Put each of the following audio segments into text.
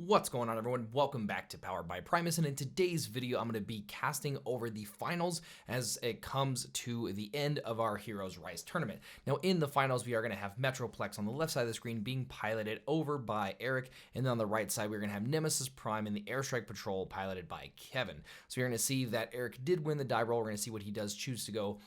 What's going on, everyone? Welcome back to Powered by Primus, and in today's video I'm going to be casting over the finals as it comes to the end of our Heroes Rise tournament. Now in the finals we are going to have Metroplex on the left side of the screen being piloted over by Eric, and then on the right side we're going to have Nemesis Prime and the airstrike patrol piloted by Kevin. So you're going to see that Eric did win the die roll. We're going to see what he does choose to go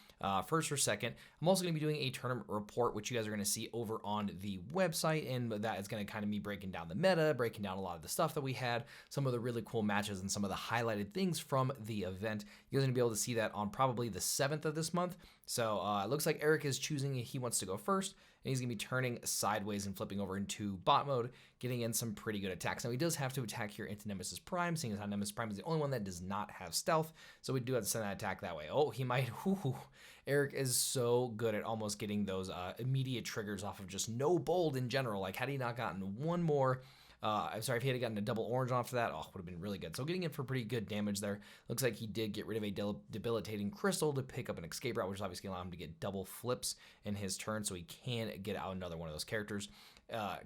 first or second. I'm also going to be doing a tournament report, which you guys are going to see over on the website, and that is going to kind of me breaking down the meta, breaking down a lot of the stuff that we had, some of the really cool matches, and some of the highlighted things from the event. You guys are going to be able to see that on probably the 7th of this month. So it looks like Eric is choosing he wants to go first, and he's going to be turning sideways and flipping over into bot mode, getting in some pretty good attacks. Now he does have to attack here into Nemesis Prime, seeing as how Nemesis Prime is the only one that does not have stealth, so we do have to send that attack that way. Oh, he might, Eric is so good at almost getting those immediate triggers off of just no bold in general. Like, had he not gotten one more, I'm sorry, if he had gotten a double orange off of that, would have been really good. So getting in for pretty good damage there. Looks like he did get rid of a debilitating crystal to pick up an escape route, which is obviously allow him to get double flips in his turn, so he can get out another one of those characters.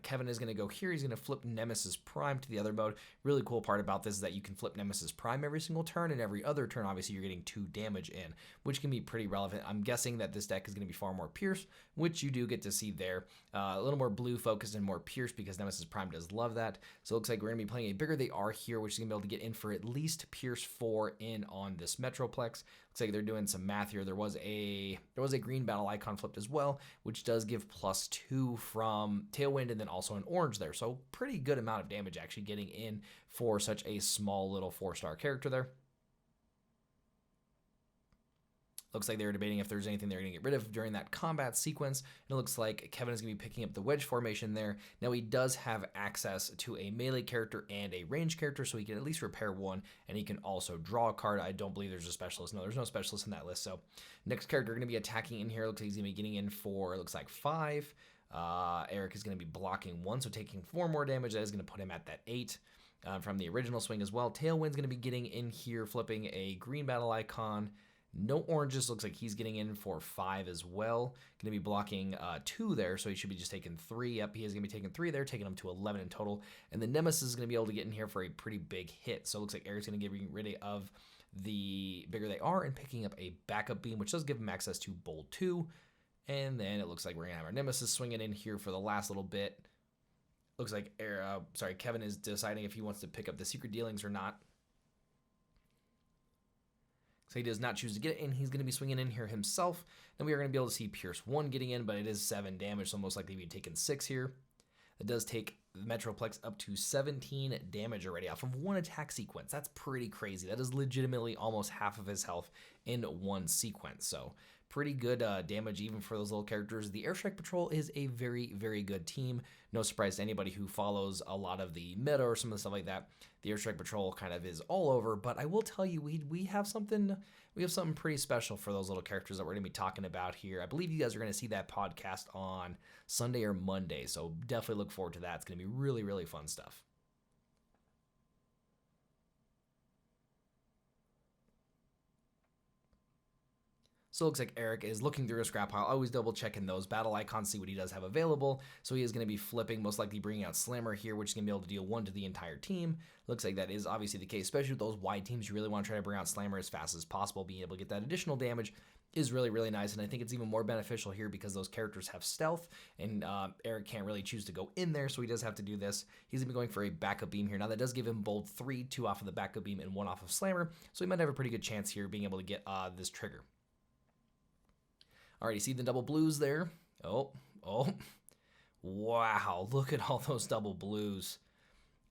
Kevin is going to go here. He's going to flip Nemesis Prime to the other mode. Really cool part about this is that you can flip Nemesis Prime every single turn, and every other turn, obviously, you're getting 2 damage in, which can be pretty relevant. I'm guessing that this deck is going to be far more Pierce, which you do get to see there. A little more blue focused and more Pierce because Nemesis Prime does love that. So it looks like we're going to be playing a bigger they are here, which is going to be able to get in for at least Pierce 4 in on this Metroplex. Looks like they're doing some math here. There was a green battle icon flipped as well, which does give +2 from Tailwind, and then also an orange there. So pretty good amount of damage actually getting in for such a small little 4-star character there. Looks like they were debating if there's anything they're going to get rid of during that combat sequence. And it looks like Kevin is going to be picking up the wedge formation there. Now he does have access to a melee character and a range character, so he can at least repair 1, and he can also draw a card. I don't believe there's a specialist. No, there's no specialist in that list. So next character going to be attacking in here. Looks like he's going to be getting in for, it looks like 5. Eric is going to be blocking 1, so taking 4 more damage. That is going to put him at that 8. From the original swing as well. Tailwind's going to be getting in here, flipping a green battle icon. No oranges. Looks like he's getting in for 5 as well. Going to be blocking 2 there, so he should be just taking 3. Yep, he is going to be taking 3 there, taking him to 11 in total. And the Nemesis is going to be able to get in here for a pretty big hit. So it looks like Eric's going to get rid of the bigger they are and picking up a backup beam, which does give him access to bold 2. And then it looks like we're going to have our Nemesis swinging in here for the last little bit. Looks like Kevin is deciding if he wants to pick up the secret dealings or not. So he does not choose to get it in. He's going to be swinging in here himself. Then we are going to be able to see Pierce 1 getting in, but it is 7 damage, so most likely we'd taken 6 here. It does take Metroplex up to 17 damage already off of 1 attack sequence. That's pretty crazy. That is legitimately almost half of his health in 1 sequence. So pretty good damage even for those little characters. The Airstrike Patrol is a very, very good team. No surprise to anybody who follows a lot of the meta or some of the stuff like that. The Airstrike Patrol kind of is all over, but I will tell you, we have something pretty special for those little characters that we're going to be talking about here. I believe you guys are going to see that podcast on Sunday or Monday, so definitely look forward to that. It's going to be really, really fun stuff. So it looks like Eric is looking through a scrap pile, always double checking those battle icons, see what he does have available. So he is going to be flipping, most likely bringing out Slammer here, which is going to be able to deal 1 to the entire team. Looks like that is obviously the case, especially with those wide teams. You really want to try to bring out Slammer as fast as possible. Being able to get that additional damage is really, really nice, and I think it's even more beneficial here because those characters have stealth, and Eric can't really choose to go in there, so he does have to do this. He's going to be going for a backup beam here. Now that does give him bold 3, 2 off of the backup beam and 1 off of Slammer, so he might have a pretty good chance here being able to get this trigger. All right, you see the double blues there? Oh, wow, look at all those double blues.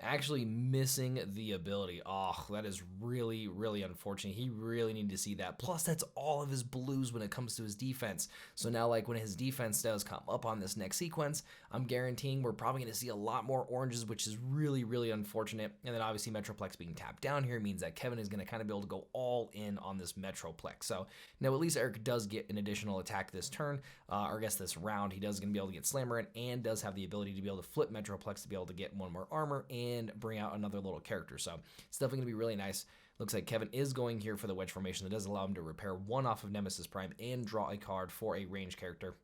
Actually missing the ability. Oh, that is really, really unfortunate. He really needed to see that. Plus, that's all of his blues when it comes to his defense. So now, like, when his defense does come up on this next sequence, I'm guaranteeing we're probably going to see a lot more oranges, which is really, really unfortunate. And then, obviously, Metroplex being tapped down here means that Kevin is going to kind of be able to go all in on this Metroplex. So now, at least Eric does get an additional attack this turn, or I guess this round. He does going to be able to get Slammer in and does have the ability to be able to flip Metroplex to be able to get 1 more armor and bring out another little character. So it's definitely going to be really nice. Looks like Kevin is going here for the wedge formation. That does allow him to repair 1 off of Nemesis Prime and draw a card for a range character.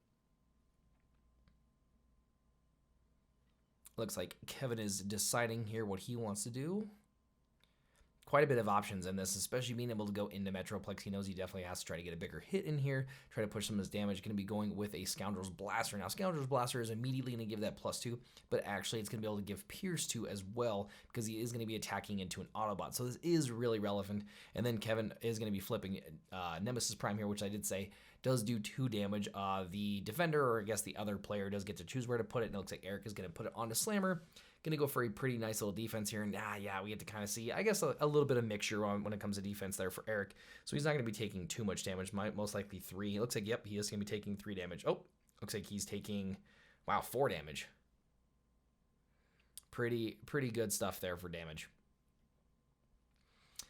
Looks like Kevin is deciding here what he wants to do. Quite a bit of options in this, especially being able to go into Metroplex. He knows he definitely has to try to get a bigger hit in here, try to push some of his damage. Going to be going with a Scoundrel's Blaster. Now, Scoundrel's Blaster is immediately going to give that +2, but actually it's going to be able to give Pierce 2 as well, because he is going to be attacking into an Autobot. So this is really relevant. And then Kevin is going to be flipping Nemesis Prime here, which I did say does do 2 damage. The defender, or I guess the other player, does get to choose where to put it. And it looks like Eric is going to put it onto Slammer. Going to go for a pretty nice little defense here. And yeah, we get to kind of see, I guess, a little bit of mixture when it comes to defense there for Eric. So he's not going to be taking too much damage, most likely 3. It looks like, yep, he is going to be taking 3 damage. Oh, looks like he's taking, wow, 4 damage. Pretty good stuff there for damage.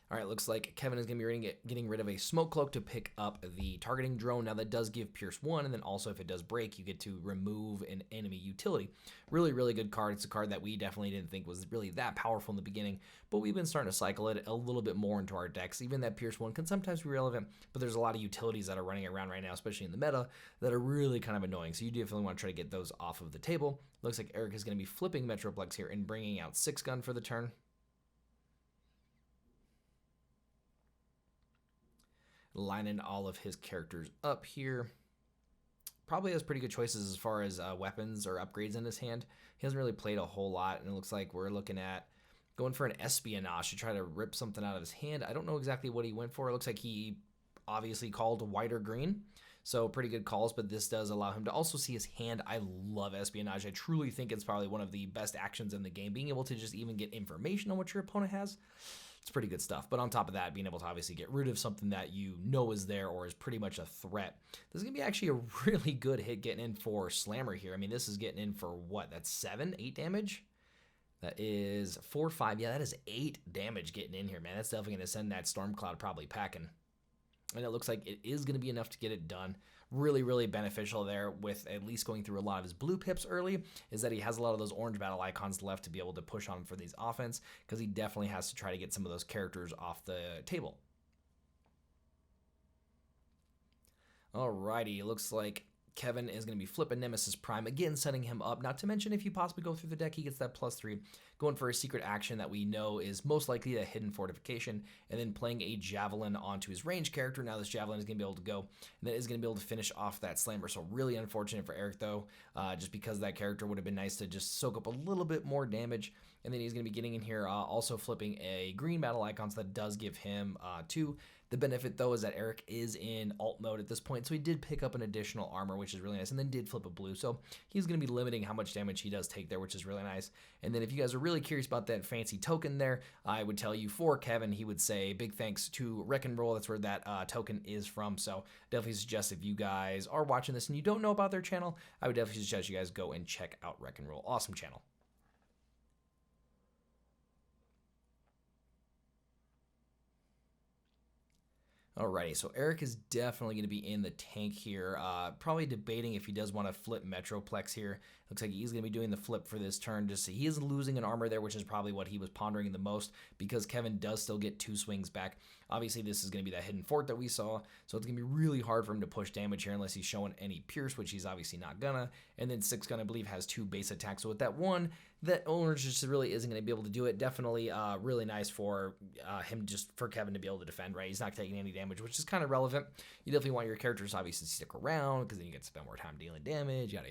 All right, looks like Kevin is going to be getting rid of a Smoke Cloak to pick up the targeting drone. Now, that does give Pierce 1, and then also if it does break, you get to remove an enemy utility. Really good card. It's a card that we definitely didn't think was really that powerful in the beginning, but we've been starting to cycle it a little bit more into our decks. Even that Pierce 1 can sometimes be relevant, but there's a lot of utilities that are running around right now, especially in the meta, that are really kind of annoying. So you definitely want to try to get those off of the table. Looks like Eric is going to be flipping Metroplex here and bringing out 6 Gun for the turn. Lining all of his characters up here. Probably has pretty good choices as far as weapons or upgrades in his hand. He hasn't really played a whole lot, and it looks like we're looking at going for an Espionage to try to rip something out of his hand. I don't know exactly what he went for. It looks like he obviously called white or green, so pretty good calls, but this does allow him to also see his hand. I love Espionage. I truly think it's probably one of the best actions in the game, being able to just even get information on what your opponent has. It's pretty good stuff. But on top of that, being able to obviously get rid of something that you know is there or is pretty much a threat. This is going to be actually a really good hit getting in for Slammer here. I mean, this is getting in for what? That's 7, 8 damage? That is 4, 5. Yeah, that is 8 damage getting in here, man. That's definitely going to send that Storm Cloud probably packing. And it looks like it is going to be enough to get it done. Really beneficial there with at least going through a lot of his blue pips early, is that he has a lot of those orange battle icons left to be able to push on for these offense, because he definitely has to try to get some of those characters off the table. Alrighty, it looks like Kevin is going to be flipping Nemesis Prime, again setting him up. Not to mention, if you possibly go through the deck, he gets that +3, going for a secret action that we know is most likely a hidden fortification, and then playing a Javelin onto his range character. Now this Javelin is going to be able to go, and that is going to be able to finish off that Slammer. So really unfortunate for Eric, though, just because that character would have been nice to just soak up a little bit more damage. And then he's going to be getting in here, also flipping a green battle icon, so that does give him 2. The benefit, though, is that Eric is in alt mode at this point, so he did pick up an additional armor, which is really nice, and then did flip a blue. So he's going to be limiting how much damage he does take there, which is really nice. And then if you guys are really curious about that fancy token there, I would tell you for Kevin, he would say big thanks to Wreck and Roll. That's where that token is from. So definitely suggest, if you guys are watching this and you don't know about their channel, I would definitely suggest you guys go and check out Wreck and Roll. Awesome channel. Alrighty, so Eric is definitely going to be in the tank here, probably debating if he does want to flip Metroplex here. Looks like he's going to be doing the flip for this turn. Just he is losing an armor there, which is probably what he was pondering the most, because Kevin does still get 2 swings back. Obviously, this is going to be that hidden fort that we saw, so it's going to be really hard for him to push damage here unless he's showing any Pierce, which he's obviously not gonna. And then 6 Gun, I believe, has 2 base attacks, so with that 1, that Orange just really isn't going to be able to do it. Definitely really nice for for Kevin to be able to defend, right? He's not taking any damage, which is kind of relevant. You definitely want your characters obviously to stick around, because then you get to spend more time dealing damage, yada.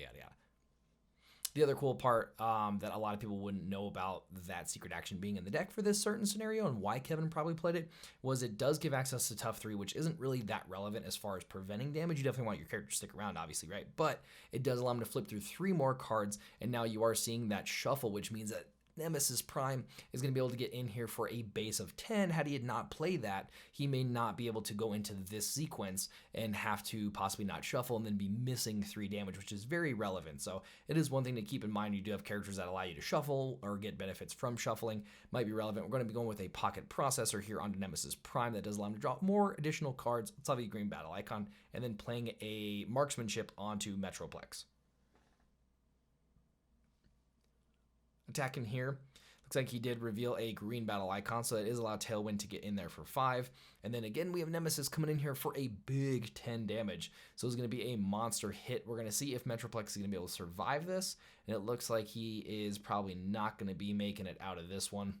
The other cool part that a lot of people wouldn't know about that secret action being in the deck for this certain scenario, and why Kevin probably played it, was it does give access to tough 3, which isn't really that relevant as far as preventing damage. You definitely want your character to stick around, obviously, right? But it does allow him to flip through 3 more cards, and now you are seeing that shuffle, which means that Nemesis Prime is going to be able to get in here for a base of 10. Had he had not played that, he may not be able to go into this sequence and have to possibly not shuffle and then be missing 3 damage, which is very relevant. So it is one thing to keep in mind. You do have characters that allow you to shuffle or get benefits from shuffling. Might be relevant. We're going to be going with a pocket processor here onto Nemesis Prime that does allow him to draw more additional cards. Let's have a green battle icon, and then playing a marksmanship onto Metroplex. Attacking here. Looks like he did reveal a green battle icon, so that is allowed Tailwind to get in there for 5. And then again, we have Nemesis coming in here for a big 10 damage. So it's going to be a monster hit. We're going to see if Metroplex is going to be able to survive this. And it looks like he is probably not going to be making it out of this one.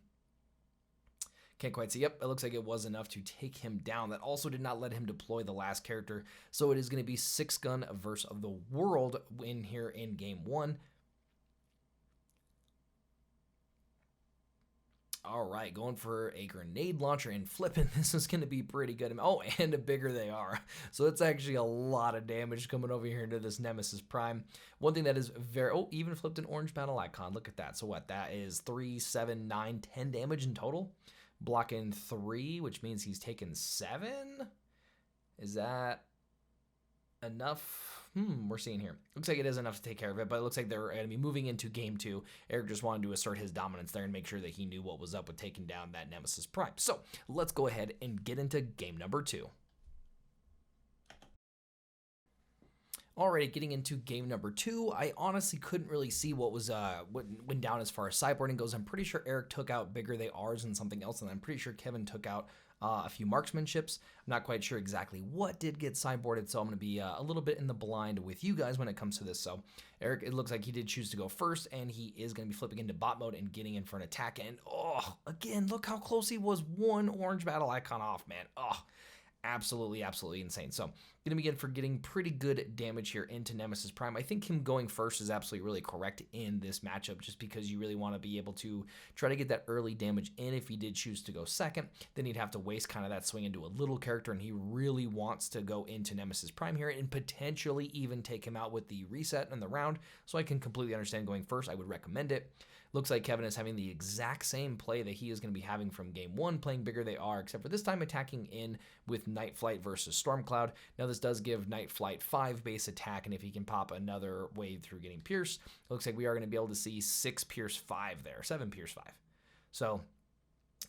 Can't quite see. Yep, it looks like it was enough to take him down. That also did not let him deploy the last character. So it is going to be 6-gun versus the world in here in game 1. All right, going for a grenade launcher and flipping. This is going to be pretty good. Oh, and the bigger they are. So it's actually a lot of damage coming over here into this Nemesis Prime. One thing that is very... Oh, even flipped an orange battle icon. Look at that. So what? That is 3, 7, 9, 10 damage in total. Blocking 3, which means he's taken 7. Is that enough? We're seeing here. Looks like it is enough to take care of it, but it looks like they're going to be moving into game 2. Eric just wanted to assert his dominance there and make sure that he knew what was up with taking down that Nemesis Prime. So let's go ahead and get into game number 2. Alrighty, getting into game number 2, I honestly couldn't really see what was what went down as far as sideboarding goes. I'm pretty sure Eric took out bigger they are's and something else, and I'm pretty sure Kevin took out a few marksmanships. I'm not quite sure exactly what did get sideboarded, so I'm going to be a little bit in the blind with you guys when it comes to this. So Eric, it looks like he did choose to go first, and he is going to be flipping into bot mode and getting in for an attack. And again, look how close he was. One orange battle icon off, man. Absolutely insane. So gonna be good for getting pretty good damage here into Nemesis Prime. I think him going first is absolutely really correct in this matchup, just because you really want to be able to try to get that early damage in. If he did choose to go second, then he'd have to waste kind of that swing into a little character, and he really wants to go into Nemesis Prime here and potentially even take him out with the reset in the round. So I can completely understand going first. I would recommend it. Looks like Kevin is having the exact same play that he is going to be having from game 1, playing bigger they are, except for this time attacking in with Night Flight versus Stormcloud. Now this does give Night Flight 5 base attack, and if he can pop another wave through getting Pierce, it looks like we are going to be able to see 6 Pierce 5 there, 7 Pierce 5. So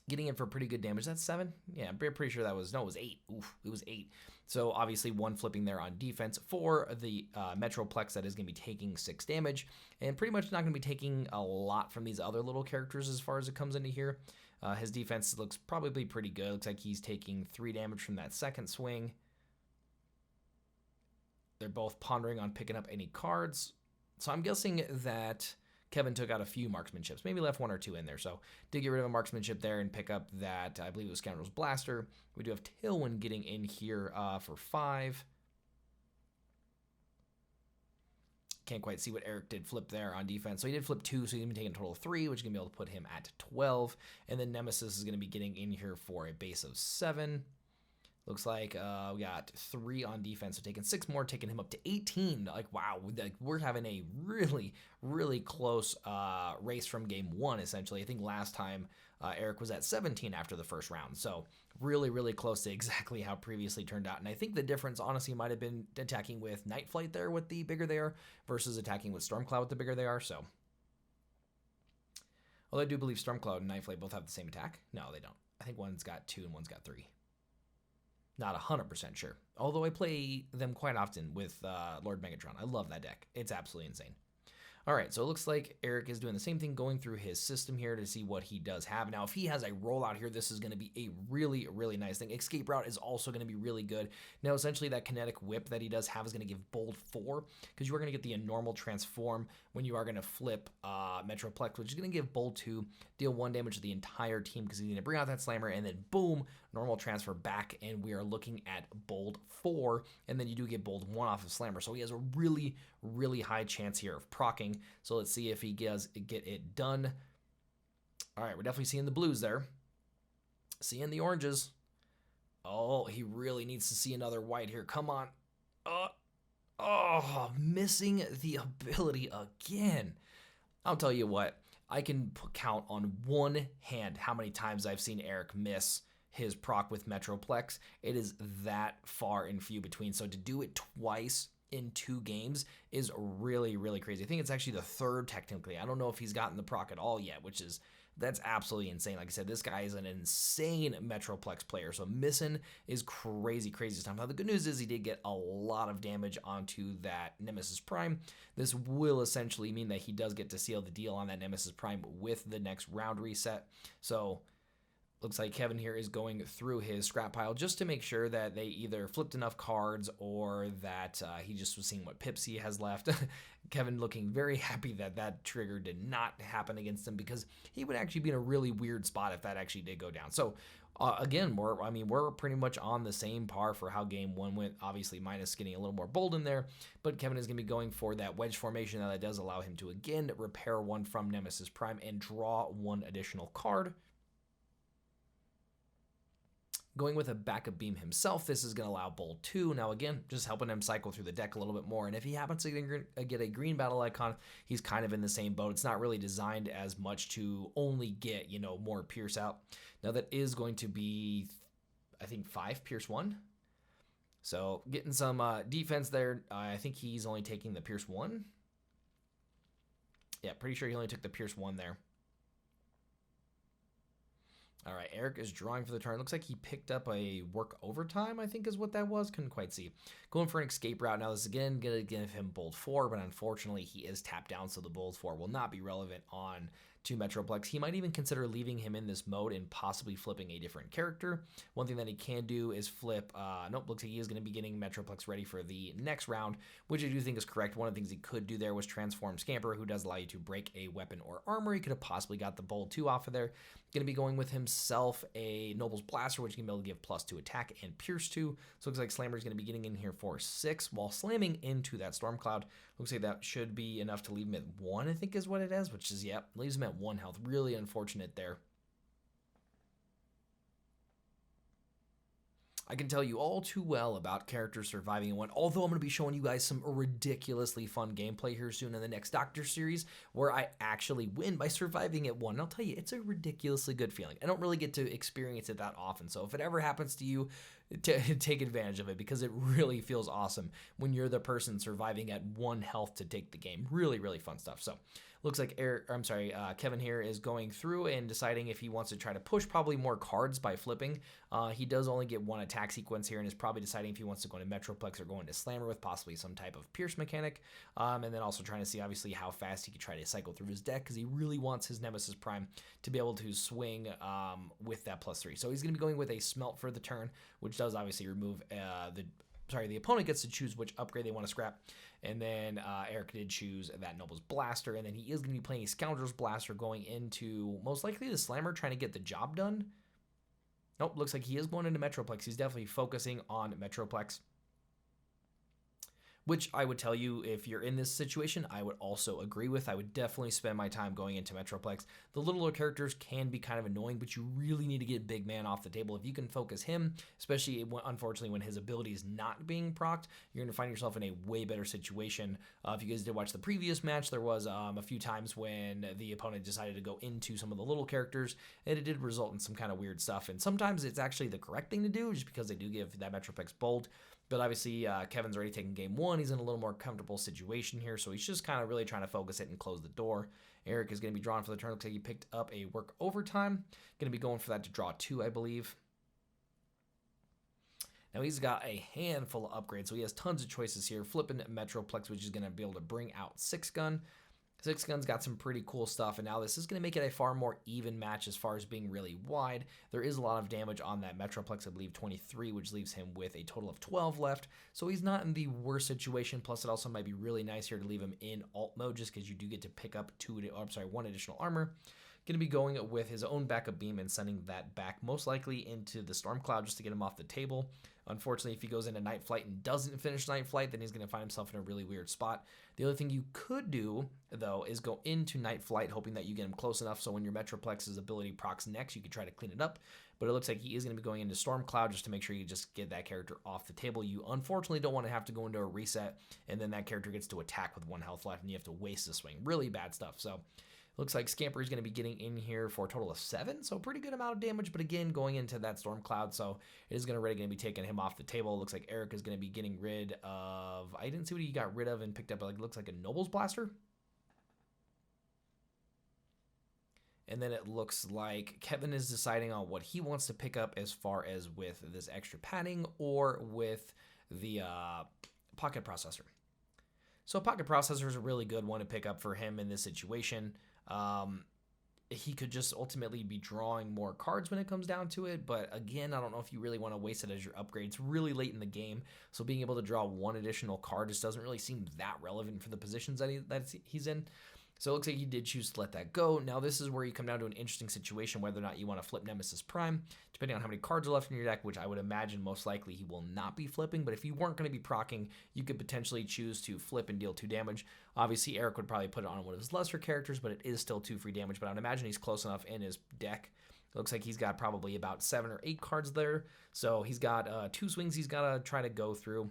getting in for pretty good damage. That's 7? Yeah, I'm pretty sure that was, no, it was 8. Oof, it was 8. So obviously 1 flipping there on defense for the Metroplex that is going to be taking 6 damage, and pretty much not going to be taking a lot from these other little characters as far as it comes into here. His defense looks probably pretty good. Looks like he's taking 3 damage from that second swing. They're both pondering on picking up any cards. So I'm guessing that Kevin took out a few marksmanships, maybe left 1 or 2 in there. So did get rid of a marksmanship there and pick up that, I believe it was Scoundrel's Blaster. We do have Tailwind getting in here for 5. Can't quite see what Eric did flip there on defense. So he did flip 2, so he's going to be taking a total of 3, which is going to be able to put him at 12. And then Nemesis is going to be getting in here for a base of 7. Looks like we got 3 on defense, so taking 6 more, taking him up to 18. Like, wow, we're having a really close race from game 1, essentially. I think last time Eric was at 17 after the first round, so really close to exactly how previously turned out. And I think the difference, honestly, might have been attacking with Night Flight there with the bigger they are versus attacking with Stormcloud with the bigger they are, so. Although I do believe Stormcloud and Night Flight both have the same attack. No, they don't. I think one's got 2 and one's got 3. Not 100% sure. Although I play them quite often with Lord Megatron. I love that deck. It's absolutely insane. All right, so it looks like Eric is doing the same thing, going through his system here to see what he does have. Now, if he has a rollout here, this is going to be a really nice thing. Escape route is also going to be really good. Now, essentially, that kinetic whip that he does have is going to give bold 4, because you are going to get the normal transform when you are going to flip Metroplex, which is going to give bold 2, deal 1 damage to the entire team, because he's going to bring out that slammer, and then boom, normal transfer back, and we are looking at bold 4, and then you do get bold 1 off of slammer. So he has a really high chance here of proccing. So let's see if he does get it done. All right, we're definitely seeing the blues there. Seeing the oranges. Oh, he really needs to see another white here. Come on. Missing the ability again. I'll tell you what, I can count on one hand how many times I've seen Eric miss his proc with Metroplex. It is that far and few between. So to do it twice in 2 games is really crazy. I think it's actually the 3rd technically. I don't know if he's gotten the proc at all yet, which is That's absolutely insane. Like I said, this guy is an insane Metroplex player, so missing is crazy, crazy stuff. Now, the good news is he did get a lot of damage onto that Nemesis Prime. This will essentially mean that he does get to seal the deal on that Nemesis Prime with the next round reset. So looks like Kevin here is going through his scrap pile just to make sure that they either flipped enough cards or that he just was seeing what pips he has left. Kevin looking very happy that that trigger did not happen against him, because he would actually be in a really weird spot if that actually did go down. So again, we're pretty much on the same par for how game one went. Obviously, minus getting a little more bold in there, but Kevin is going to be going for that wedge formation. That does allow him to again repair one from Nemesis Prime and draw one additional card. Going with a backup beam himself, this is going to allow bold 2. Now again, just helping him cycle through the deck a little bit more. And if he happens to get a green battle icon, he's kind of in the same boat. It's not really designed as much to only get, you know, more Pierce out. Now that is going to be, I think, 5 Pierce 1. So getting some defense there. I think he's only taking the Pierce 1. Yeah, pretty sure he only took the Pierce 1 there. All right, Eric is drawing for the turn. Looks like he picked up a work overtime, I think is what that was. Couldn't quite see. Going for an escape route. Now this is again going to give him bold 4, but unfortunately he is tapped down, so the bold 4 will not be relevant on to Metroplex. He might even consider leaving him in this mode and possibly flipping a different character. One thing that he can do is flip, nope, looks like he is going to be getting Metroplex ready for the next round, which I do think is correct. One of the things he could do there was transform Scamper, who does allow you to break a weapon or armor. He could have possibly got the bold 2 off of there. Going to be going with himself a Noble's Blaster, which can be able to give +2 attack and Pierce 2. So it looks like Slammer is going to be getting in here for 6 while slamming into that Storm Cloud. Looks like that should be enough to leave him at 1, I think is what it is, which is, yep, leaves him at 1 health. Really unfortunate there. I can tell you all too well about characters surviving in 1, although I'm going to be showing you guys some ridiculously fun gameplay here soon in the next Doctor series where I actually win by surviving at 1. And I'll tell you, it's a ridiculously good feeling. I don't really get to experience it that often, so if it ever happens to you, take advantage of it, because it really feels awesome when you're the person surviving at 1 health to take the game. Really, really fun stuff. So looks like Kevin here is going through and deciding if he wants to try to push probably more cards by flipping. He does only get 1 attack sequence here and is probably deciding if he wants to go into Metroplex or go into Slammer with possibly some type of Pierce mechanic. And then also trying to see obviously how fast he could try to cycle through his deck, because he really wants his Nemesis Prime to be able to swing with that +3. So he's going to be going with a Smelt for the turn, which does obviously remove the opponent gets to choose which upgrade they want to scrap. And then Eric did choose that Noble's Blaster, and then he is going to be playing a Scoundrel's Blaster going into most likely the Slammer, trying to get the job done. Nope, looks like he is going into Metroplex. He's definitely focusing on Metroplex, which I would tell you, if you're in this situation, I would also agree with. I would definitely spend my time going into Metroplex. The littler characters can be kind of annoying, but you really need to get Big Man off the table. If you can focus him, especially unfortunately when his ability is not being procced, you're going to find yourself in a way better situation. If you guys did watch the previous match, there was a few times when the opponent decided to go into some of the little characters, and it did result in some kind of weird stuff. And sometimes it's actually the correct thing to do, just because they do give that Metroplex bold. But obviously, Kevin's already taken game 1. He's in a little more comfortable situation here, so he's just kind of really trying to focus it and close the door. Eric is going to be drawn for the turn. Looks like he picked up a work overtime. Going to be going for that to draw 2, I believe. Now he's got a handful of upgrades, so he has tons of choices here. Flipping Metroplex, which is going to be able to bring out 6-gun. 6-gun's got some pretty cool stuff, and now this is going to make it a far more even match as far as being really wide. There is a lot of damage on that Metroplex, I believe 23, which leaves him with a total of 12 left, so he's not in the worst situation. Plus it also might be really nice here to leave him in alt mode, just because you do get to pick up 1 additional armor. Going to be going with his own backup beam and sending that back most likely into the Storm Cloud just to get him off the table. Unfortunately, if he goes into Night Flight and doesn't finish Night Flight, then he's going to find himself in a really weird spot. The other thing you could do, though, is go into Night Flight, hoping that you get him close enough so when your Metroplex's ability procs next, you can try to clean it up. But it looks like he is going to be going into Storm Cloud just to make sure you just get that character off the table. You unfortunately don't want to have to go into a reset, and then that character gets to attack with 1 health left, and you have to waste the swing. Really bad stuff. So looks like Scamper is going to be getting in here for a total of 7, so pretty good amount of damage, but again, going into that Storm Cloud, so it is going to be taking him off the table. Looks like Eric is going to be getting rid of, I didn't see what he got rid of and picked up, like, looks like a Noble's Blaster. And then it looks like Kevin is deciding on what he wants to pick up as far as with this extra padding or with the pocket processor. So pocket processor is a really good one to pick up for him in this situation. He could just ultimately be drawing more cards when it comes down to it. But again, I don't know if you really want to waste it as your upgrade. It's really late in the game. So being able to draw one additional card just doesn't really seem that relevant for the positions that he's in. So it looks like he did choose to let that go. Now this is where you come down to an interesting situation, whether or not you want to flip Nemesis Prime, depending on how many cards are left in your deck, which I would imagine most likely he will not be flipping. But if you weren't going to be proccing, you could potentially choose to flip and deal 2 damage. Obviously, Eric would probably put it on one of his lesser characters, but it is still 2 free damage. But I would imagine he's close enough in his deck. It looks like he's got probably about 7 or 8 cards there. So he's got 2 swings he's got to try to go through.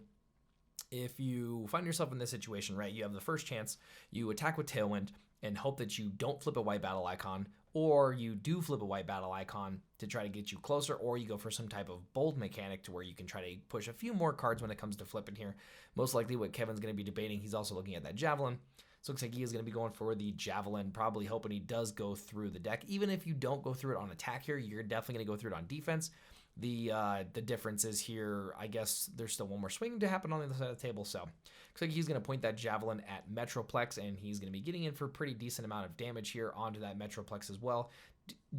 If you find yourself in this situation, right, you have the first chance, you attack with Tailwind and hope that you don't flip a white battle icon, or you do flip a white battle icon to try to get you closer, or you go for some type of bold mechanic to where you can try to push a few more cards when it comes to flipping here. Most likely what Kevin's going to be debating, he's also looking at that Javelin. So it looks like he is going to be going for the Javelin, probably hoping he does go through the deck. Even if you don't go through it on attack here, you're definitely going to go through it on defense. The difference is here, I guess there's still one more swing to happen on the other side of the table. So looks like he's going to point that Javelin at Metroplex, and he's going to be getting in for a pretty decent amount of damage here onto that Metroplex as well.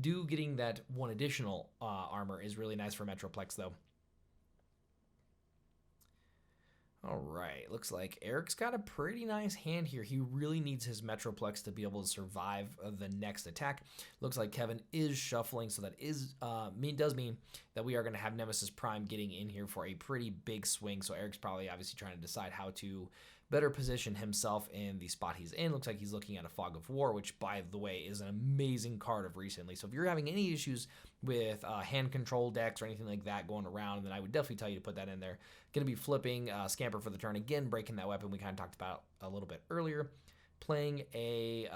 Getting that one additional armor is really nice for Metroplex, though. All right, looks like Eric's got a pretty nice hand here. He really needs his Metroplex to be able to survive the next attack. Looks like Kevin is shuffling, so that does mean that we are going to have Nemesis Prime getting in here for a pretty big swing. So Eric's probably obviously trying to decide how to better position himself in the spot he's in. Looks like he's looking at a Fog of War, which, by the way, is an amazing card of recently. So if you're having any issues with hand control decks or anything like that going around, then I would definitely tell you to put that in there. Going to be flipping Scamper for the turn again, breaking that weapon we kind of talked about a little bit earlier. Playing a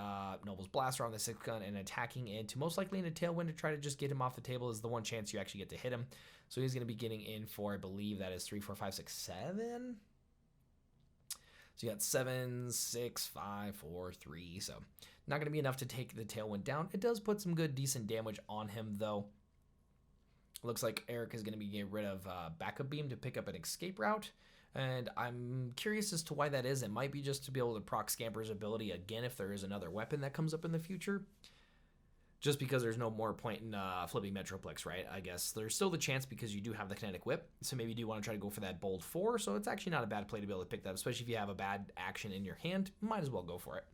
Noble's Blaster on the 6th gun and attacking into most likely into Tailwind to try to just get him off the table is the one chance you actually get to hit him. So he's going to be getting in for, I believe that is 3, 4, 5, 6, 7. So you got 7, 6, 5, 4, 3. So not going to be enough to take the Tailwind down. It does put some good, decent damage on him, though. Looks like Eric is going to be getting rid of Backup Beam to pick up an escape route. And I'm curious as to why that is. It might be just to be able to proc Scamper's ability again if there is another weapon that comes up in the future. Just because there's no more point in flipping Metroplex, right? I guess there's still the chance because you do have the Kinetic Whip. So maybe you do want to try to go for that Bold 4. So it's actually not a bad play to be able to pick that up, especially if you have a bad action in your hand. Might as well go for it.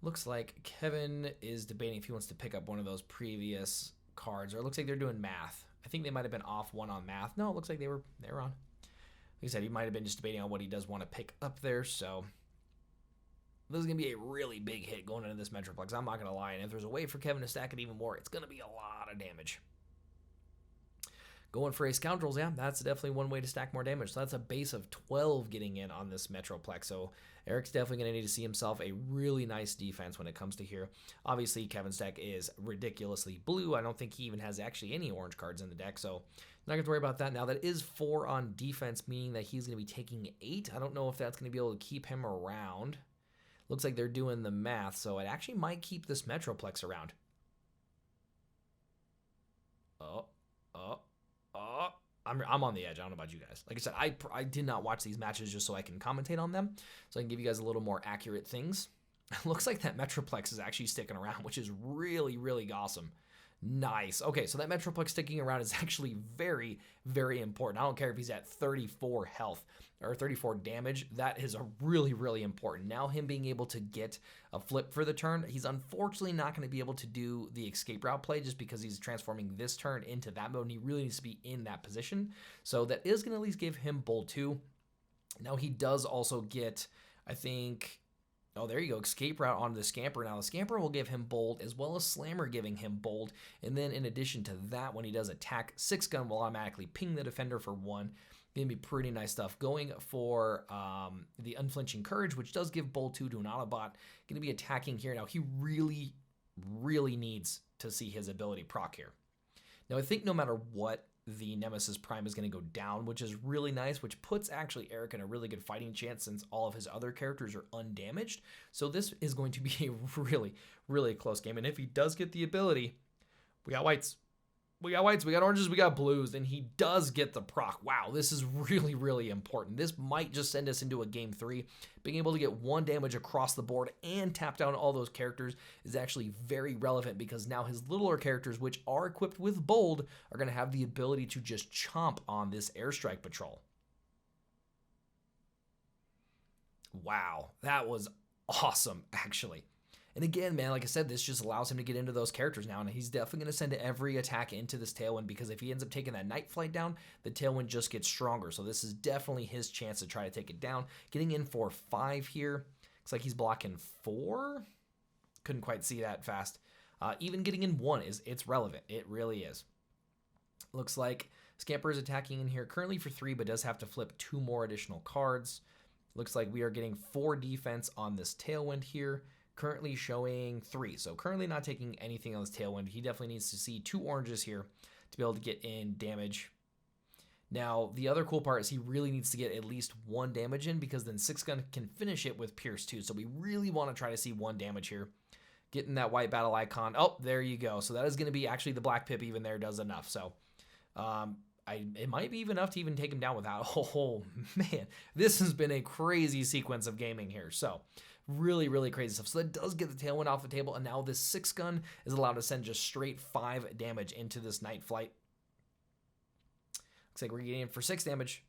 Looks like Kevin is debating if he wants to pick up one of those previous cards, or it looks like they're doing math. I think they might have been off one on math. No, it looks like they were on. Like I said, he might have been just debating on what he does want to pick up there. So this is going to be a really big hit going into this Metroplex. I'm not going to lie. And if there's a way for Kevin to stack it even more, it's going to be a lot of damage. Going for a Scoundrels, yeah, that's definitely one way to stack more damage. So that's a base of 12 getting in on this Metroplex. So Eric's definitely going to need to see himself a really nice defense when it comes to here. Obviously, Kevin's deck is ridiculously blue. I don't think he even has actually any orange cards in the deck, so not going to worry about that. Now, that is 4 on defense, meaning that he's going to be taking 8. I don't know if that's going to be able to keep him around. Looks like they're doing the math, so it actually might keep this Metroplex around. I'm on the edge. I don't know about you guys. Like I said, I did not watch these matches just so I can commentate on them, so I can give you guys a little more accurate things. It looks like that Metroplex is actually sticking around, which is really, really awesome. Nice. Okay, so that Metroplex sticking around is actually very, very important. I don't care if he's at 34 health or 34 damage. That is a really, really important. Now him being able to get a flip for the turn, he's unfortunately not going to be able to do the escape route play just because he's transforming this turn into that mode, and he really needs to be in that position. So that is going to at least give him Bold 2. Now he does also get, I think... Oh, there you go. Escape route onto the Scamper. Now, the Scamper will give him Bold, as well as Slammer giving him Bold. And then, in addition to that, when he does attack, 6 gun will automatically ping the defender for 1. Gonna be pretty nice stuff. Going for the Unflinching Courage, which does give Bold 2 to an Autobot. Gonna be attacking here. Now, he really, really needs to see his ability proc here. Now, I think no matter what, the Nemesis Prime is going to go down, which is really nice, which puts actually Eric in a really good fighting chance since all of his other characters are undamaged. So this is going to be a really, really close game. And if he does get the ability, we got whites. We got whites, we got oranges, we got blues, and he does get the proc. Wow, this is really, really important. This might just send us into a game 3. Being able to get 1 damage across the board and tap down all those characters is actually very relevant because now his littler characters, which are equipped with bold, are going to have the ability to just chomp on this airstrike patrol. Wow, that was awesome, actually. And again, man, like I said, this just allows him to get into those characters now, and he's definitely going to send every attack into this Tailwind because if he ends up taking that Night Flight down, the Tailwind just gets stronger. So this is definitely his chance to try to take it down. Getting in for 5 here. Looks like he's blocking 4. Couldn't quite see that fast. Even getting in 1 it's relevant. It really is. Looks like Scamper is attacking in here currently for 3, but does have to flip 2 more additional cards. Looks like we are getting 4 defense on this Tailwind here. Currently showing 3, so currently not taking anything on this Tailwind. He definitely needs to see 2 oranges here to be able to get in damage. Now, the other cool part is he really needs to get at least 1 damage in because then 6 Gun can finish it with Pierce 2, so we really want to try to see 1 damage here. Getting that white battle icon. Oh, there you go. So that is going to be actually the black pip even there does enough. So it might be even enough to even take him down without. Oh, man. This has been a crazy sequence of gaming here. So really, really crazy stuff. So that does get the Tailwind off the table, and now this 6 Gun is allowed to send just straight 5 damage into this Night Flight. Looks like we're getting in for 6 damage.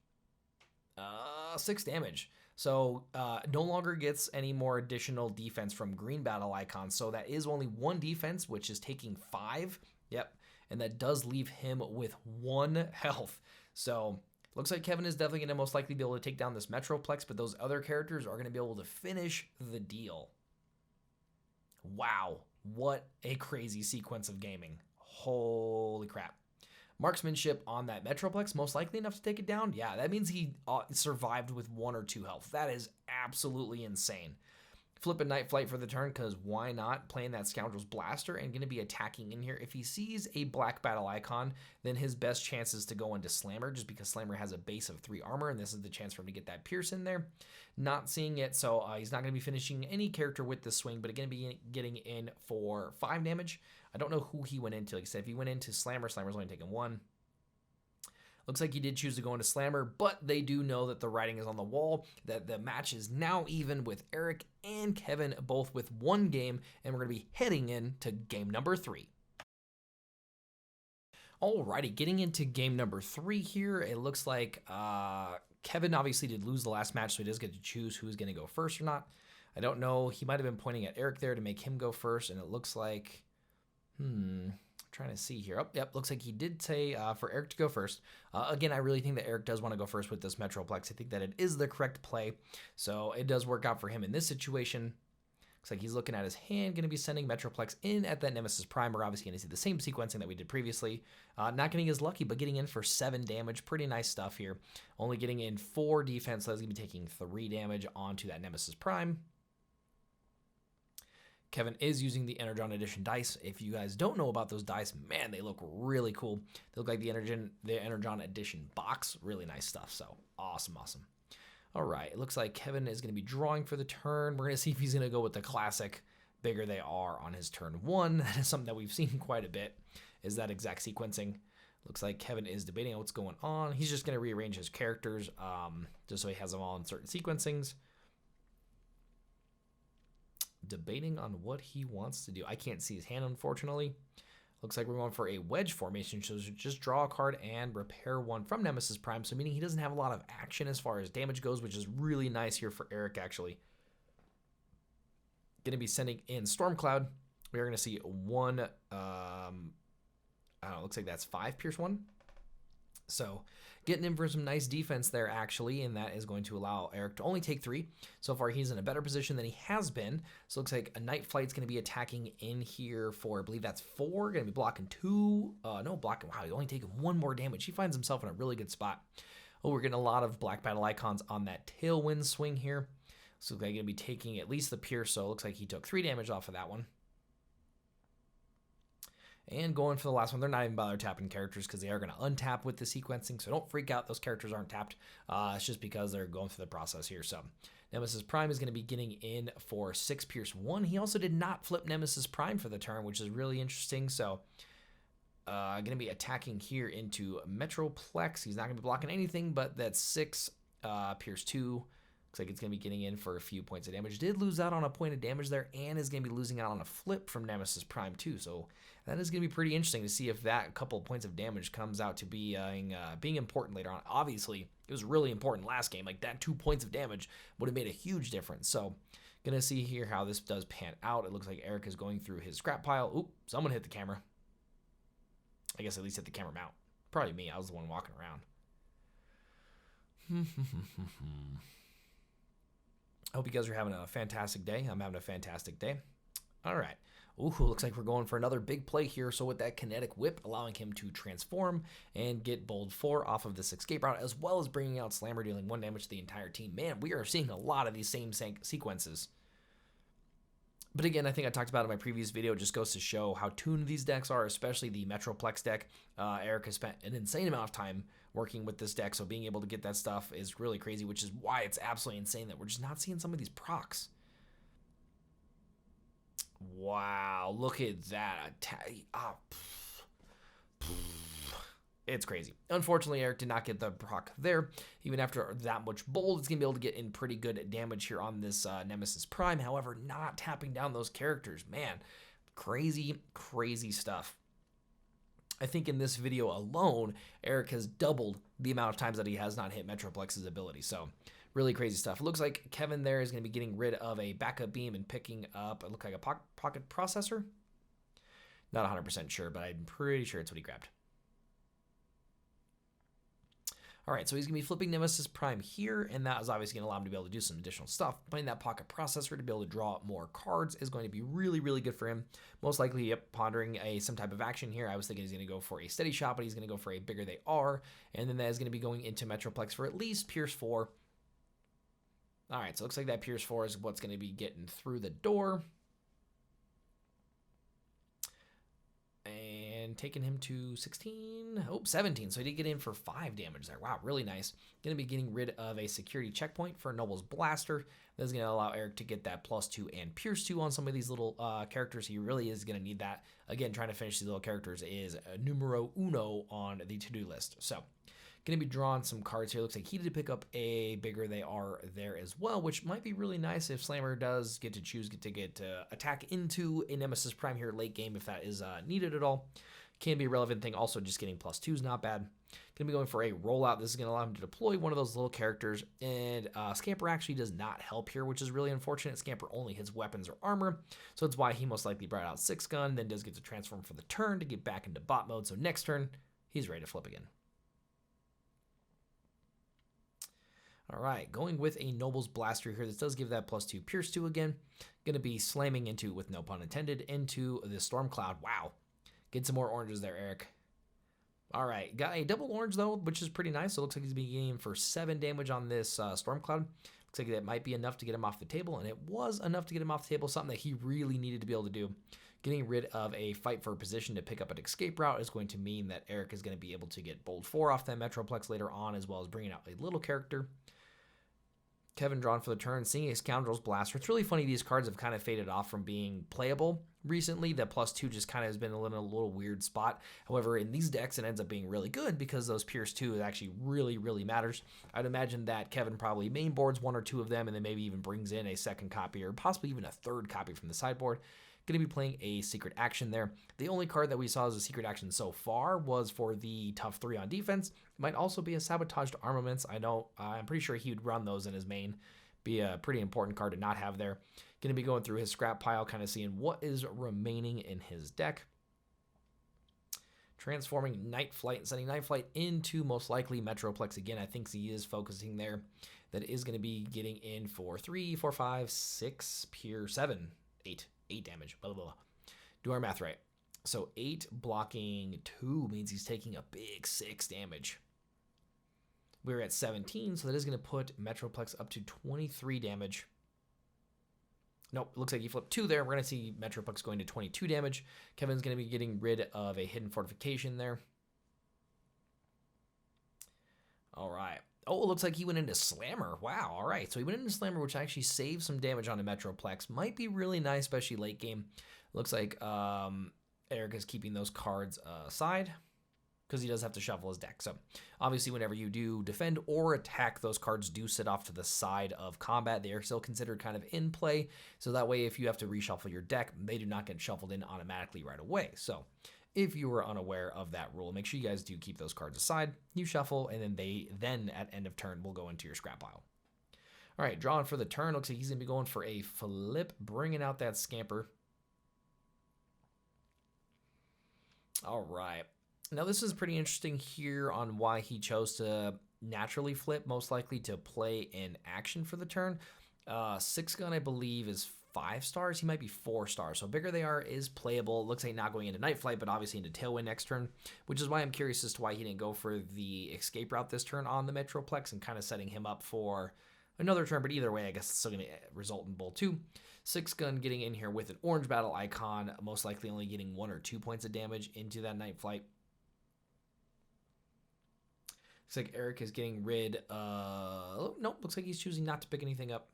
6 damage. So no longer gets any more additional defense from green battle icons. So that is only 1 defense, which is taking 5. Yep. And that does leave him with 1 health. So looks like Kevin is definitely going to most likely be able to take down this Metroplex, but those other characters are going to be able to finish the deal. Wow, what a crazy sequence of gaming. Holy crap. Marksmanship on that Metroplex, most likely enough to take it down? Yeah, that means he survived with 1 or 2 health. That is absolutely insane. Flip a Night Flight for the turn, because why not? Playing that Scoundrel's Blaster and going to be attacking in here. If he sees a black battle icon, then his best chance is to go into Slammer, just because Slammer has a base of 3 armor, and this is the chance for him to get that Pierce in there. Not seeing it, so he's not going to be finishing any character with the swing, but going to be getting in for 5 damage. I don't know who he went into. Like I said, if he went into Slammer, Slammer's only taking 1. Looks like he did choose to go into Slammer, but they do know that the writing is on the wall, that the match is now even with Eric and Kevin, both with 1 game, and we're going to be heading into game number 3. Alrighty, getting into game number 3 here, it looks like Kevin obviously did lose the last match, so he does get to choose who's going to go first or not. I don't know. He might have been pointing at Eric there to make him go first, and it looks like, trying to see here. Oh, yep, looks like he did say for Eric to go first. Again, I really think that Eric does want to go first with this Metroplex. I think that it is the correct play, so it does work out for him in this situation. Looks like he's looking at his hand, going to be sending Metroplex in at that Nemesis Prime. We're obviously going to see the same sequencing that we did previously. Not getting as lucky, but getting in for 7 damage. Pretty nice stuff here. Only getting in 4 defense, so that's going to be taking 3 damage onto that Nemesis Prime. Kevin is using the Energon Edition dice. If you guys don't know about those dice, man, they look really cool. They look like the Energon Edition box. Really nice stuff, so awesome, awesome. All right, it looks like Kevin is going to be drawing for the turn. We're going to see if he's going to go with the classic Bigger They Are on his turn 1. That is something that we've seen quite a bit, is that exact sequencing. Looks like Kevin is debating on what's going on. He's just going to rearrange his characters just so he has them all in certain sequencings. Debating on what he wants to do. I can't see his hand, unfortunately. Looks like we're going for a wedge formation, so just draw a card and repair 1 from Nemesis Prime, so meaning he doesn't have a lot of action as far as damage goes, which is really nice here for Eric, actually. Going to be sending in Stormcloud. We are going to see 1, I don't know, looks like that's 5 Pierce 1. So getting in for some nice defense there, actually, and that is going to allow Eric to only take 3. So far, he's in a better position than he has been. So it looks like a Night Flight's going to be attacking in here for, I believe that's 4. Going to be blocking 2. No, blocking. Wow, he's only taking 1 more damage. He finds himself in a really good spot. Oh, we're getting a lot of black battle icons on that Tailwind swing here. So they're going to be taking at least the Pierce, so it looks like he took 3 damage off of that one. And going for the last one, they're not even bothering tapping characters because they are going to untap with the sequencing. So don't freak out. Those characters aren't tapped. It's just because they're going through the process here. So Nemesis Prime is going to be getting in for 6 Pierce 1. He also did not flip Nemesis Prime for the turn, which is really interesting. So going to be attacking here into Metroplex. He's not going to be blocking anything, but that's 6 Pierce 2. Looks like it's going to be getting in for a few points of damage. Did lose out on a point of damage there, and is going to be losing out on a flip from Nemesis Prime too. So that is going to be pretty interesting to see if that couple of points of damage comes out to be being important later on. Obviously, it was really important last game. Like that 2 points of damage would have made a huge difference. So going to see here how this does pan out. It looks like Eric is going through his scrap pile. Oop, someone hit the camera. I guess at least hit the camera mount. Probably me. I was the one walking around. I hope you guys are having a fantastic day. I'm having a fantastic day. All right. Ooh, looks like we're going for another big play here. So with that kinetic whip, allowing him to transform and get bold 4 off of this escape route, as well as bringing out Slammer, dealing 1 damage to the entire team. Man, we are seeing a lot of these same sequences. But again, I think I talked about it in my previous video. It just goes to show how tuned these decks are, especially the Metroplex deck. Eric has spent an insane amount of time working with this deck, so being able to get that stuff is really crazy, which is why it's absolutely insane that we're just not seeing some of these procs. Wow, look at that. It's crazy. Unfortunately, Eric did not get the proc there. Even after that much bold, it's going to be able to get in pretty good damage here on this Nemesis Prime. However, not tapping down those characters. Man, crazy, crazy stuff. I think in this video alone, Eric has doubled the amount of times that he has not hit Metroplex's ability. So really crazy stuff. It looks like Kevin there is going to be getting rid of a backup beam and picking up, it looks like a pocket processor. Not 100% sure, but I'm pretty sure it's what he grabbed. All right, so he's going to be flipping Nemesis Prime here, and that is obviously going to allow him to be able to do some additional stuff. Playing that pocket processor to be able to draw more cards is going to be really, really good for him. Most likely, yep, pondering some type of action here. I was thinking he's going to go for a steady shot, but he's going to go for a bigger they are, and then that is going to be going into Metroplex for at least Pierce 4. All right, so it looks like that Pierce 4 is what's going to be getting through the door. And taking him to 16, 17. So he did get in for 5 damage there. Wow, really nice. Going to be getting rid of a security checkpoint for Noble's Blaster. That's going to allow Eric to get that +2 and Pierce 2 on some of these little characters. He really is going to need that. Again, trying to finish these little characters is numero uno on the to-do list. So going to be drawing some cards here. Looks like he did pick up a bigger they are there as well, which might be really nice if Slammer does get to choose to get attack into a Nemesis Prime here late game if that is needed at all. Can be a relevant thing. Also, just getting +2 is not bad. Going to be going for a rollout. This is going to allow him to deploy one of those little characters, and Scamper actually does not help here, which is really unfortunate. Scamper only hits weapons or armor, so it's why he most likely brought out 6 gun, then does get to transform for the turn to get back into bot mode. So next turn, he's ready to flip again. All right, going with a Noble's Blaster here. This does give that +2 Pierce 2 again. Going to be slamming into, with no pun intended, into the Storm Cloud. Wow. Get some more oranges there, Eric. All right, got a double orange, though, which is pretty nice. So it looks like he's beginning for 7 damage on this Storm Cloud. Looks like that might be enough to get him off the table, and it was enough to get him off the table, something that he really needed to be able to do. Getting rid of a fight for a position to pick up an escape route is going to mean that Eric is going to be able to get bold 4 off that Metroplex later on, as well as bringing out a little character. Kevin drawn for the turn, seeing a Scoundrel's Blaster. It's really funny, these cards have kind of faded off from being playable recently. That +2 just kind of has been a little weird spot. However, in these decks, it ends up being really good because those Pierce 2 actually really, really matters. I'd imagine that Kevin probably main boards 1 or 2 of them, and then maybe even brings in a second copy or possibly even a third copy from the sideboard. Going to be playing a secret action there. The only card that we saw as a secret action so far was for the tough 3 on defense. Might also be a sabotaged armaments. I'm pretty sure he would run those in his main. Be a pretty important card to not have there. Going to be going through his scrap pile, kind of seeing what is remaining in his deck. Transforming Night Flight and sending Night Flight into most likely Metroplex again. I think he is focusing there. That is going to be getting in for 3, 4, 5, 6, Pier 7, 8 damage. Blah, blah, blah. Do our math right. So 8 blocking 2 means he's taking a big 6 damage. We're at 17, so that is going to put Metroplex up to 23 damage. Nope, looks like he flipped 2 there. We're going to see Metroplex going to 22 damage. Kevin's going to be getting rid of a hidden fortification there. All right. Oh, it looks like he went into Slammer. Wow, all right. So he went into Slammer, which actually saves some damage on a Metroplex. Might be really nice, especially late game. Looks like Eric is keeping those cards aside because he does have to shuffle his deck. So obviously whenever you do defend or attack, those cards do sit off to the side of combat. They are still considered kind of in play. So that way, if you have to reshuffle your deck, they do not get shuffled in automatically right away. So if you were unaware of that rule, make sure you guys do keep those cards aside. You shuffle, and then they at end of turn will go into your scrap pile. All right, drawing for the turn. Looks like he's going to be going for a flip, bringing out that Scamper. All right. Now, this is pretty interesting here on why he chose to naturally flip, most likely to play in action for the turn. 6-gun, I believe, is 5 stars. He might be 4 stars. So bigger they are is playable. Looks like not going into Night Flight, but obviously into Tailwind next turn, which is why I'm curious as to why he didn't go for the escape route this turn on the Metroplex and kind of setting him up for another turn. But either way, I guess it's still going to result in Bolt 2. 6-gun getting in here with an orange battle icon, most likely only getting 1 or 2 points of damage into that Night Flight. Looks like Eric is getting rid of... Oh, nope, looks like he's choosing not to pick anything up.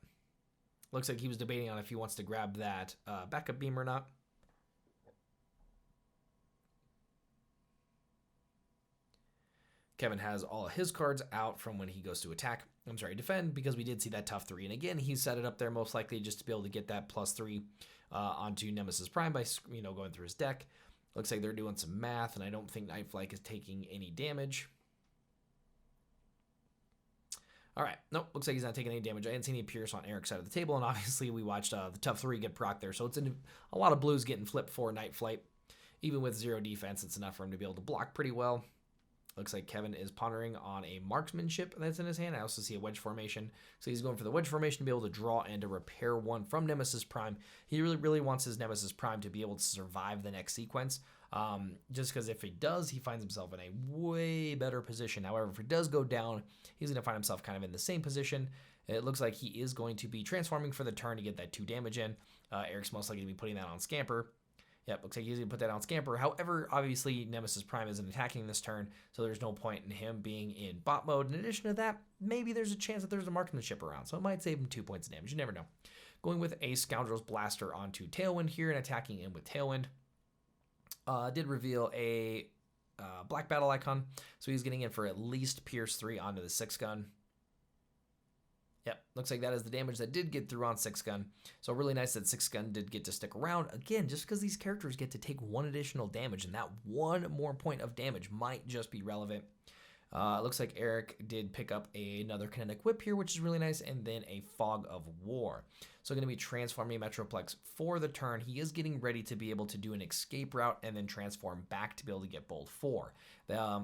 Looks like he was debating on if he wants to grab that backup beam or not. Kevin has all of his cards out from when he goes to attack. I'm sorry, defend, because we did see that tough 3. And again, he set it up there most likely just to be able to get that +3 onto Nemesis Prime by going through his deck. Looks like they're doing some math, and I don't think Night Flight is taking any damage. All right, nope, looks like he's not taking any damage. I didn't see any Pierce on Eric's side of the table, and obviously we watched the tough 3 get proc there, so it's a lot of blues getting flipped for Night Flight. Even with 0 defense, it's enough for him to be able to block pretty well. Looks like Kevin is pondering on a marksmanship that's in his hand. I also see a wedge formation, so he's going for the wedge formation to be able to draw and to repair 1 from Nemesis Prime. He really wants his Nemesis Prime to be able to survive the next sequence. Just because if he does, he finds himself in a way better position. However, if he does go down, he's going to find himself kind of in the same position. It looks like he is going to be transforming for the turn to get that 2 damage in. Eric's most likely going to be putting that on Scamper. Yep, looks like he's going to put that on Scamper. However, obviously, Nemesis Prime isn't attacking this turn, so there's no point in him being in bot mode. In addition to that, maybe there's a chance that there's a marksmanship around, so it might save him 2 points of damage. You never know. Going with a Scoundrel's Blaster onto Tailwind here and attacking in with Tailwind. Did reveal a black battle icon, so he's getting in for at least Pierce 3 onto the 6-gun. Yep, looks like that is the damage that did get through on 6-gun. So really nice that 6-gun did get to stick around. Again, just because these characters get to take 1 additional damage, and that 1 more point of damage might just be relevant. Looks like Eric did pick up another Kinetic Whip here, which is really nice, and then a Fog of War. So going to be transforming Metroplex for the turn. He is getting ready to be able to do an escape route and then transform back to be able to get Bolt 4.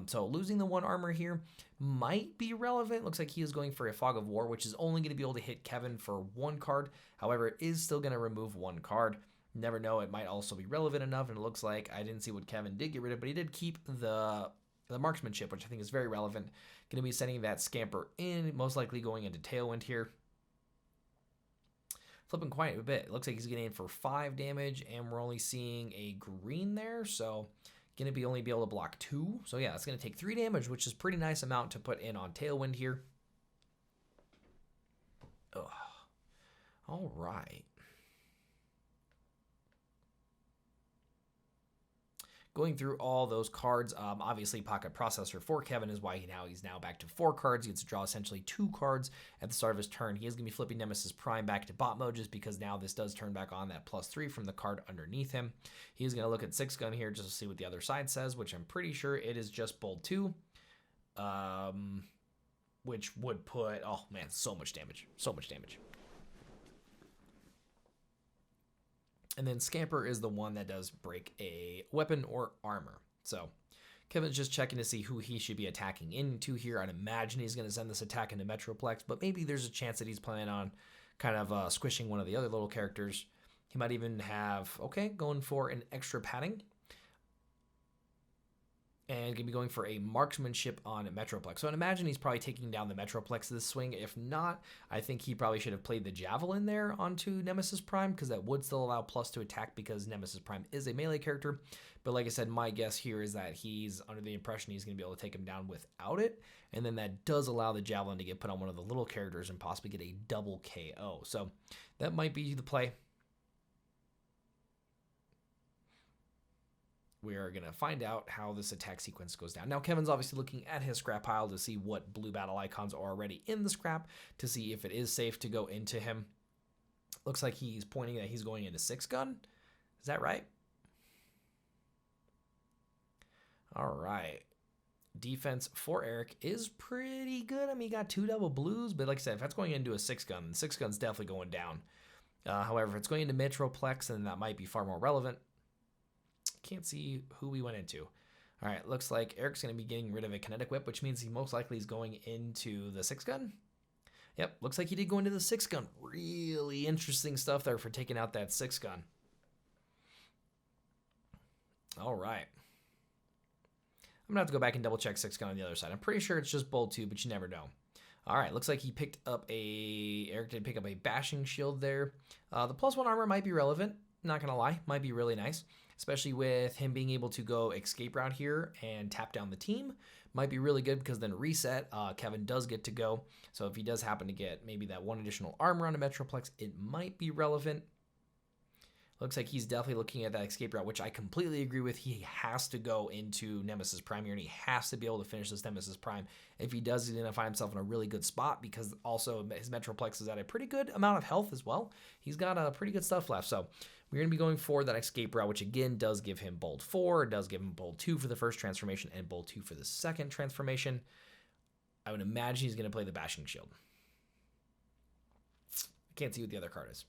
So losing the 1 armor here might be relevant. Looks like he is going for a Fog of War, which is only going to be able to hit Kevin for 1 card. However, it is still going to remove 1 card. Never know, it might also be relevant enough, and it looks like I didn't see what Kevin did get rid of, but he did keep the marksmanship, which I think is very relevant. Going to be sending that Scamper in, most likely going into Tailwind here. Flipping quite a bit. It looks like he's getting in for 5 damage, and we're only seeing a green there, so going to be only be able to block 2. So yeah, it's going to take 3 damage, which is a pretty nice amount to put in on Tailwind here. Ugh. All right. Going through all those cards, obviously Pocket Processor for Kevin is why he's now back to 4 cards. He gets to draw essentially 2 cards at the start of his turn. He is going to be flipping Nemesis Prime back to bot mode just because now this does turn back on that +3 from the card underneath him. He's going to look at 6-gun here just to see what the other side says, which I'm pretty sure it is just Bolt 2, which would put, oh man, so much damage, so much damage. And then Scamper is the one that does break a weapon or armor. So Kevin's just checking to see who he should be attacking into here. I'd imagine he's going to send this attack into Metroplex, but maybe there's a chance that he's planning on kind of squishing one of the other little characters. He might even have, okay, going for an extra padding. and going to be going for a marksmanship on Metroplex. So I'd imagine he's probably taking down the Metroplex this swing. If not, I think he probably should have played the Javelin there onto Nemesis Prime, because that would still allow +2 attack because Nemesis Prime is a melee character. But like I said, my guess here is that he's under the impression he's going to be able to take him down without it. And then that does allow the Javelin to get put on one of the little characters and possibly get a double KO. So that might be the play. We are going to find out how this attack sequence goes down. Now, Kevin's obviously looking at his scrap pile to see what blue battle icons are already in the scrap, to see if it is safe to go into him. Looks like he's pointing that he's going into 6-gun. Is that right? All right. Defense for Eric is pretty good. I mean, he got 2 double blues, but like I said, if that's going into a 6-gun, the 6-gun's definitely going down. However, if it's going into Metroplex, then that might be far more relevant. Can't see who we went into. All right, looks like Eric's going to be getting rid of a kinetic whip, which means he most likely is going into the 6-gun. Yep, looks like he did go into the 6-gun. Really interesting stuff there for taking out that 6-gun. All right. I'm going to have to go back and double check 6-gun on the other side. I'm pretty sure it's just bolt 2, but you never know. All right, looks like he picked up Eric did pick up a bashing shield there. The +1 armor might be relevant. Not going to lie, might be really nice. Especially with him being able to go escape route here and tap down the team. Might be really good because then reset, Kevin does get to go. So if he does happen to get maybe that 1 additional armor on a Metroplex, it might be relevant. Looks like he's definitely looking at that escape route, which I completely agree with. He has to go into Nemesis Prime here, and he has to be able to finish this Nemesis Prime. If he does, he's going to find himself in a really good spot, because also his Metroplex is at a pretty good amount of health as well. He's got pretty good stuff left. So we're going to be going for that escape route, which again does give him bolt 4, it does give him bolt 2 for the first transformation, and bolt 2 for the second transformation. I would imagine he's going to play the bashing shield. I can't see what the other card is.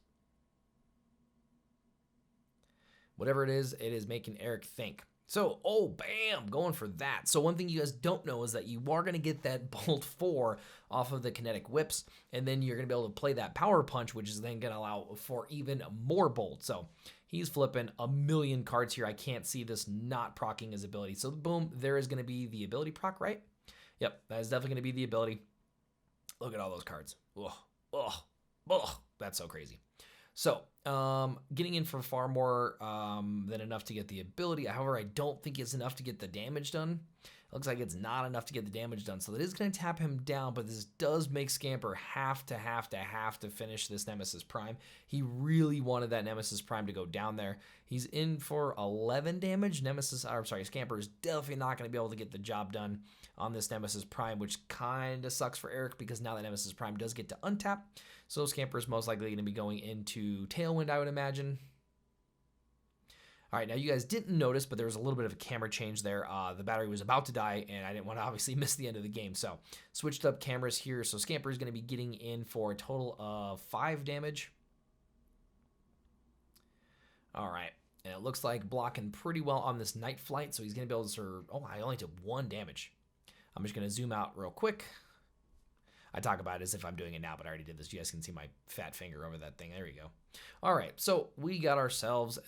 Whatever it is making Eric think. So, oh, bam, going for that. So one thing you guys don't know is that you are going to get that bolt 4 off of the kinetic whips, and then you're going to be able to play that power punch, which is then going to allow for even more bolt. So he's flipping a million cards here. I can't see this not proccing his ability. So boom, there is going to be the ability proc, right? Yep, that is definitely going to be the ability. Look at all those cards. Ugh, that's so crazy. So, getting in for far more than enough to get the ability. However, I don't think it's enough to get the damage done. It looks like it's not enough to get the damage done. So that is going to tap him down, but this does make Scamper have to finish this Nemesis Prime. He really wanted that Nemesis Prime to go down there. He's in for 11 damage. Scamper is definitely not going to be able to get the job done on this Nemesis Prime, which kind of sucks for Eric, because now that Nemesis Prime does get to untap. So Scamper is most likely going to be going into Tailwind, I would imagine. All right, now you guys didn't notice, but there was a little bit of a camera change there. The battery was about to die, and I didn't want to obviously miss the end of the game. So switched up cameras here. So Scamper is going to be getting in for a total of 5 damage. All right, and it looks like blocking pretty well on this night flight. So he's going to be able to serve. Oh, I only took 1 damage. I'm just going to zoom out real quick. I talk about it as if I'm doing it now, but I already did this. You guys can see my fat finger over that thing. There we go. All right, so we got ourselves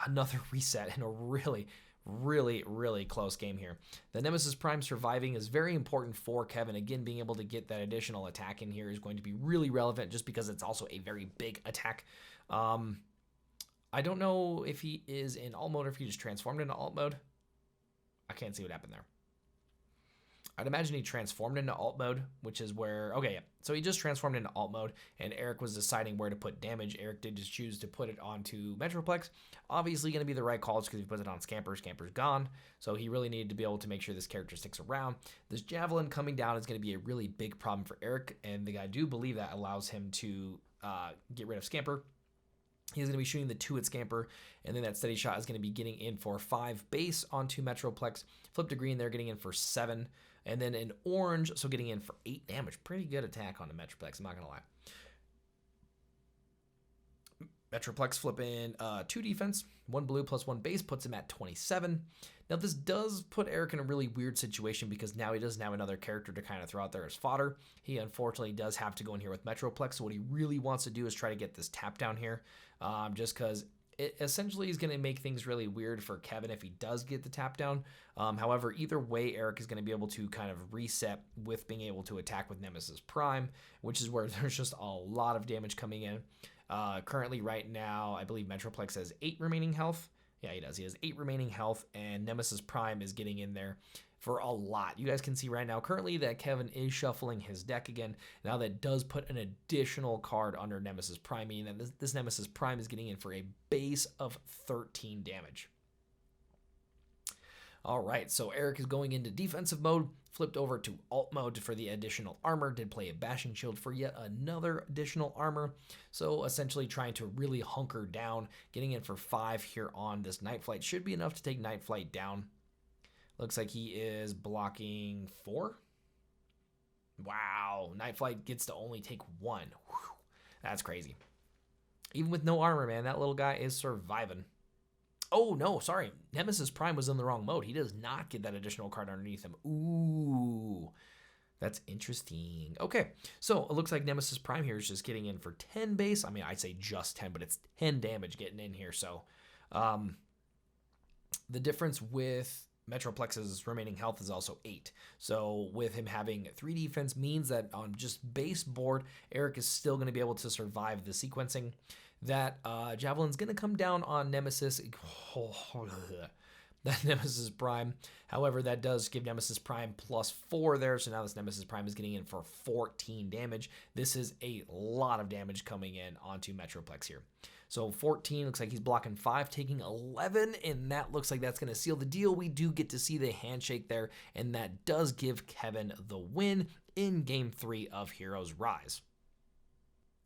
another reset in a really close game here. The Nemesis Prime surviving is very important for Kevin. Again, being able to get that additional attack in here is going to be really relevant, just because it's also a very big attack. I don't know if he is in alt mode or if he just transformed into alt mode. I can't see what happened there. I'd imagine he transformed into alt mode, which is where, okay, yeah. So he just transformed into alt mode, and Eric was deciding where to put damage. Eric did just choose to put it onto Metroplex. Obviously going to be the right call, because if he puts it on Scamper, Scamper's gone. So he really needed to be able to make sure this character sticks around. This Javelin coming down is going to be a really big problem for Eric, and I do believe that allows him to get rid of Scamper. He's going to be shooting the 2 at Scamper, and then that steady shot is going to be getting in for 5 base onto Metroplex. Flip to green, they're getting in for 7. And then in orange, so getting in for 8 damage. Pretty good attack on the Metroplex, I'm not going to lie. Metroplex flipping 2 defense, 1 blue plus 1 base, puts him at 27. Now this does put Eric in a really weird situation, because now he doesn't have another character to kind of throw out there as fodder. He unfortunately does have to go in here with Metroplex. So what he really wants to do is try to get this tap down here, just because it essentially is going to make things really weird for Kevin if he does get the tap down. However, either way, Eric is going to be able to kind of reset with being able to attack with Nemesis Prime, which is where there's just a lot of damage coming in. Currently, right now, I believe Metroplex has 8 remaining health. Yeah, he does. He has 8 remaining health, and Nemesis Prime is getting in there for a lot. You guys can see right now currently that Kevin is shuffling his deck again. Now that does put an additional card under Nemesis Prime, meaning that this Nemesis Prime is getting in for a base of 13 damage. All right, so Eric is going into defensive mode, flipped over to alt mode for the additional armor, did play a bashing shield for yet another additional armor. So essentially trying to really hunker down, getting in for 5 here on this Night Flight. Should be enough to take Night Flight down. Looks like he is blocking 4. Wow, Night Flight gets to only take 1. Whew, that's crazy. Even with no armor, man, that little guy is surviving. Oh, no, sorry. Nemesis Prime was in the wrong mode. He does not get that additional card underneath him. Ooh, that's interesting. Okay, so it looks like Nemesis Prime here is just getting in for 10 base. I mean, I'd say just 10, but it's 10 damage getting in here. So the difference with Metroplex's remaining health is also 8. So with him having 3 defense means that on just base board, Eric is still going to be able to survive the sequencing. That Javelin's going to come down on Nemesis. That Nemesis Prime. However, that does give Nemesis Prime +4 there. So now this Nemesis Prime is getting in for 14 damage. This is a lot of damage coming in onto Metroplex here. So 14, looks like he's blocking 5, taking 11, and that looks like that's going to seal the deal. We do get to see the handshake there, and that does give Kevin the win in Game 3 of Heroes Rise.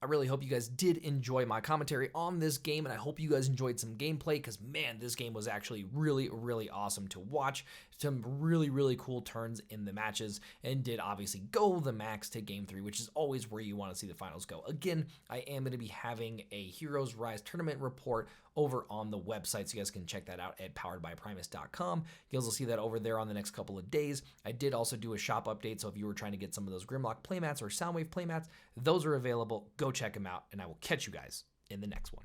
I really hope you guys did enjoy my commentary on this game, and I hope you guys enjoyed some gameplay, because, man, this game was actually really, really awesome to watch. Some really, really cool turns in the matches, and did obviously go the max to Game 3, which is always where you want to see the finals go. Again, I am going to be having a Heroes Rise tournament report over on the website, so you guys can check that out at poweredbyprimus.com. You guys will see that over there on the next couple of days. I did also do a shop update, so if you were trying to get some of those Grimlock playmats or Soundwave playmats, those are available. Go check them out, and I will catch you guys in the next one.